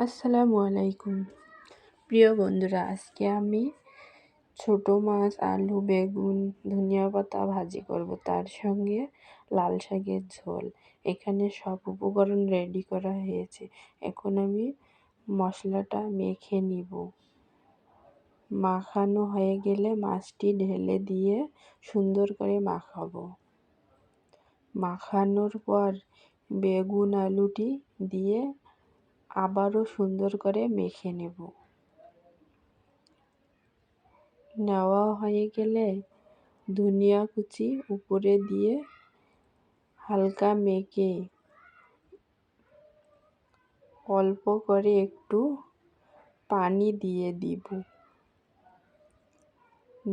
আসসালামু আলাইকুম। প্রিয় বন্ধুরা, আজকে আমি ছোট মাছ, আলু, বেগুন, ধনিয়া পাতা ভাজি করব, তার সঙ্গে লাল শাকের ঝোল। এখানে সব উপকরণ রেডি করা হয়েছে। এখন আমি মশলাটা মেখে নিব। মাখানো হয়ে গেলে মাছটি ঢেলে দিয়ে সুন্দর করে মাখাবো। মাখানোর পর বেগুন আলুটি দিয়ে আবারও সুন্দর করে মেখে নেব। নেওয়া হয়ে গেলে ধনিয়া কুচি উপরে দিয়ে হালকা মেখে অল্প করে একটু পানি দিয়ে দিব।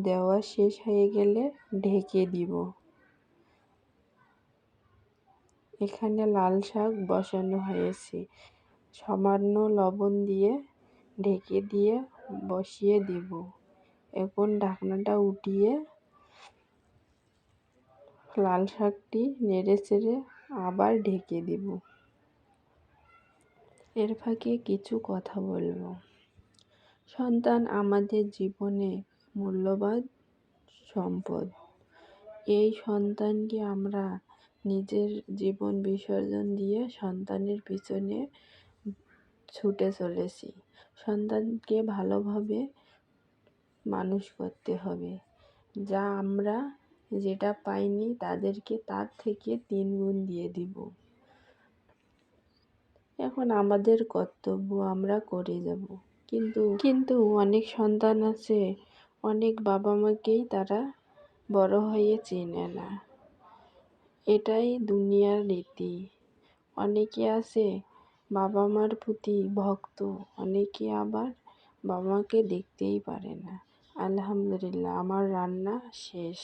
দেওয়া শেষ হয়ে গেলে ঢেকে দিব। এখানে লাল শাক বসানো হয়েছে। সামান্য লবণ দিয়ে ঢেকে দিয়ে বসিয়ে দিব। এখন ঢাকনাটা উঠিয়ে লাল শাকটি নেড়েচেড়ে আবার ঢেকে দিব। এর ফাঁকে কিছু কথা বলবো। সন্তান আমাদের জীবনে মূল্যবান সম্পদ। এই সন্তানকে আমরা নিজের জীবন বিসর্জন দিয়ে সন্তানের পিছনে ছুটে চলেছি। সন্তানকে ভালোভাবে মানুষ করতে হবে। যা আমরা যেটা পাইনি তাদেরকে তার থেকে 3 গুণ দিয়ে দিব। এখন আমাদের কর্তব্য আমরা করে যাব। কিন্তু অনেক সন্তান আছে, অনেক বাবা মাকেই তারা বড় হয়ে চেনে না। এটাই দুনিয়ার রীতি। অনেকে আছে বাবা মার প্রতি ভক্ত, অনেকে আবার বাবা মাকে দেখতেই পারে না। আলহামদুলিল্লাহ, আমার রান্না শেষ।